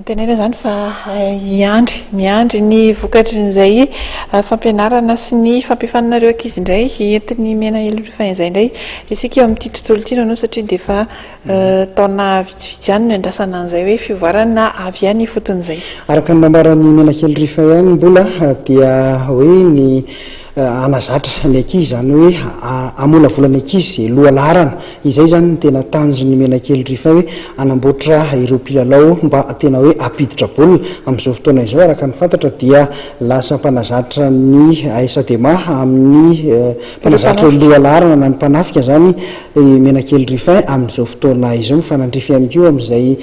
Tenena zany fa miandry ny vokatrin'izay fampianarana sy ny fampifananareo ankizy indray entiny miaina elorifa izay indray isika eo amin'ity tontolo ity no satria dia efa taona vitsivitsy ihany no andrasana an'izay hoe fivoarana na avy ihany foton'izay. Araka ny nambaran'ny menakely-rifa ihany mbola dia hoe ny anazatra ny ankizy zany hoe amolavolana ankizy loha larana izay zany ny tena tanjony menakely-rifa hoe anamboatra ireo mpilalao mba tena hoe apiditra baolina amin'izao fotoana izao. Araka ny fantatra dia lasa mpanazatra ny aisadema amin'ny mpanazatra loha larana na ny mpanafika zany menakely-rifa amin'izao fotoana izao. Mifanandrify ihany koa amin'izay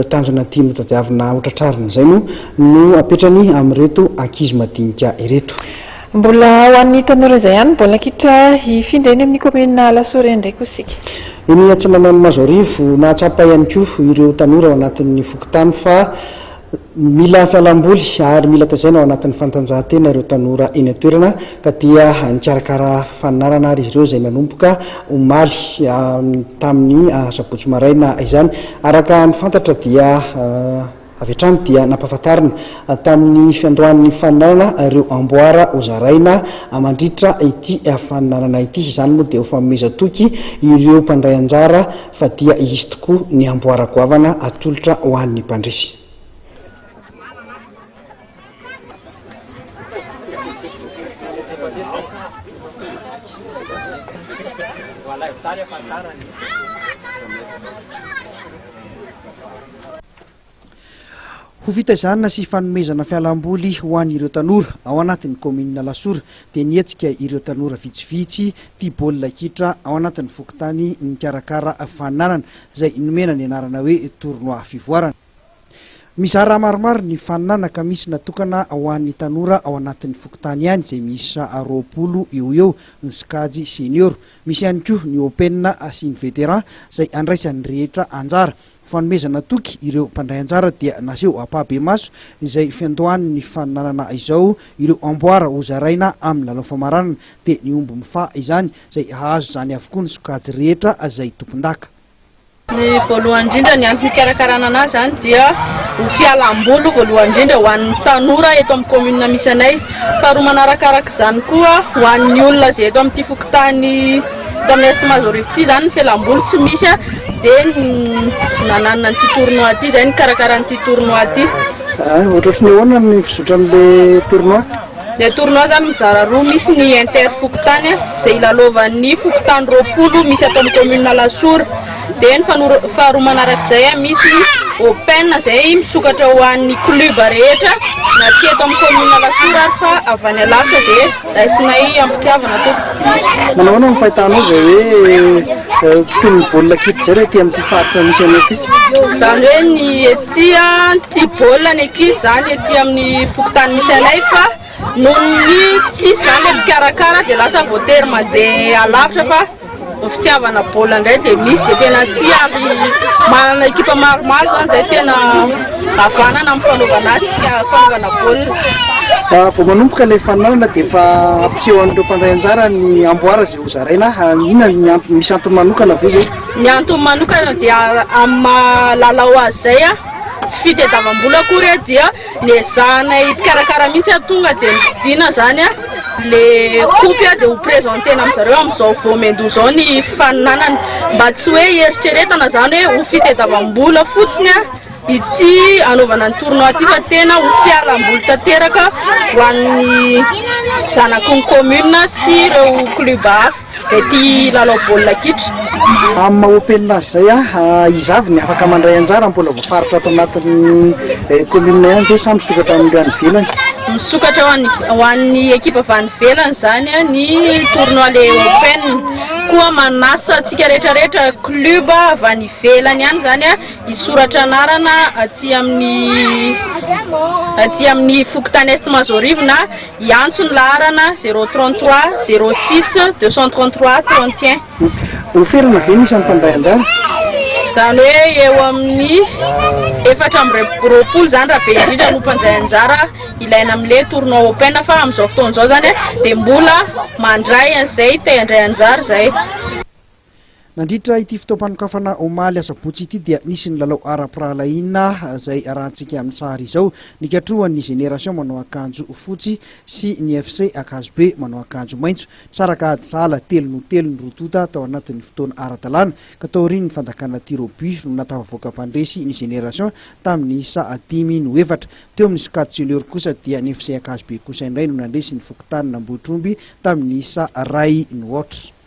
tanjona tiany tadiavina otratrarina izay no apetrany amin'ireto ankizy madinika ireto. Mbola ho an'ny tanora izay ihany mbola kitra hifindra eny amin'ny komina Lasory indray koa isika. Iny Antsinanana Mazorivo nahatsapa ihany koa ireo tanora ao anatin'ny fokontany fa mila fialamboly ary mila tazaina ao anatin'ny fantanjahantena ireo tanora eny an-toerana ka dia nikarakara fanarana ary ireo izay nanomboka omaly tamin'ny sabotsy maraina izany. Araka ny fantatra dia avy hatrany dia nampahafantarina tamin'ny fiandohan'ny fanarana ireo amboara hozaraina mandritra ity fanarana ity. Izany moa dia ho fanomezatoky ireo mpandray anjara fa dia izy tokoa ny amboara goavana atolotra ho an'ny mpandresy. Ho fitazanana sy fanomezana fialamboly ho an'ireo tanora ao anatin'ny komina Lasory dia nietsika ireo tanora vitsivitsy tia baolina kitra ao anatin'ny fokontany mikarakara fanarana izay nomena ny anarana hoe tournoi fivoarana. Mizara maromaro ny fanarana ka misy natokana ho an'ny tanora ao anatin'ny fokontany ihany izay misy 20 eo ny skajy senior. Misy ihany koa ny open sy ny veteran izay andraisan'ny rehetra anjara. Fanomezana toky ireo mpandray anjara dia naseho apahabemaso izay fiandohan'ny fanarana izao ireo amboara hozaraina amin'ny lalao famaranana dia ny omby mifa izany izay ahazo zany avokoa ny sokajy rehetra izay tompon-daka. Ny voalohany indrindra ny antony hikarakarana anazy zany dia ho fialam-boly voalohany indrindra ho an'ny tanora eto amin'ny komina misy anay. Faharoa manarakaraka izany koa ho an'ny olona izay eto amin'ity fokontany tamin'ny Est Mazorivo ity zany ny fialam-boly tsy misy dia nananana n'ity tournoi ity izay ny karakaran'ity tournoi ity. Ohatrotry ny ahoana ny fizotran'ilay tournoi? Ilay tournoi zany mizara roa, misy ny inter fokontany izay ilalovan'ny fokontany 20 misy ato amin'ny komina Lasory. Dia ny faharoa manarak'izay misy ny open izay misokatra ho an'ny club rehetra na tsy eto amin'ny komina Lasory ary fa avy any alavitra dia raisinay ampitiavana tompoko. Manao ny fahitanao izay hoe tournoi baolina kitra izay ety amin'ity faritra misy anay ity? Zany hoe ny ety tia baolina ny ankizy zany ety amin'ny fokontany misy anay fa noho ny tsisy zany le mikarakara dia lasa voatery mandeha alavitra fa fitiavana baolina indray dia misy dia tena tia ary manana ekipa maromaro zany izay tena havanana amin'ny fanaovana azy fanaovana baolina. Vao manomboka ilay fanarana dia efa ampiseho an'ireo mpandray anjara ny amboara izay hozaraina. Inona misy antony manokana ve izay? Ny antony manokana dia amin'ny lalao azy izay tsy fitadiavam-bola akory dia ny ezahanay mpikarakara mihitsy tonga dia nividina zany le kopy dia ho prezentena amin'izareo amin'izao voamendo izao ny fananana mba tsy hoe eritreretana zany hoe ho fitadiavam-bola fotsiny ity anaovana ny tournoi ity fa tena ho fialam-boly tanteraka ho an'ny zanaky ny komina sy ireo club hafa izay tia lalao baolina kitra. Amin'ny maha-open izay izavy ny afaka mandray anjara mbola voafaritra ato anatin'ny komina ihany dia samy misokatra amin'ireo any ivelany? Misokatra ho an'ny ekipa avy any ivelany zany ny tournoi le open koa manasa antsika rehetrarehetra club avy any ivelany ihany zany hisoratra anarana aty amin'ny fokontany Est Mazorivo na hiantso ny laharana 033 06 233 31. Oferana ve nisy mpandray anjara? Zany hoe eo amin'ny 420 zany raha be indrindra no mpanjay anjara ilaina amin'ilay tournoi open fa amin'izao fotoana izao zany dia mbola mandray an'izay te handray anjara izay. nandritra ity fitaoam-panokafana omaly asabotsy ity dia nisy ny lalao ara-pirahalaina izay arahantsika amin'ny sary izao nikatrohan'ny génération manao akanjo fotsy sy ny FC Akazobe manao akanjo maitso saraka adizala telo ny rotota tao anatin'ny fotoana ara-dalàna ka tao aorian'ny fandakana tirobus no natafavoaka mpandresy ny génération tamin'ny isa 10-7 teo amin'ny sokady Tseleur kosa dia ny FC Akazobe kosa indray no nandresy ny fokontany Nambohitromby tamin'ny isa 2-0.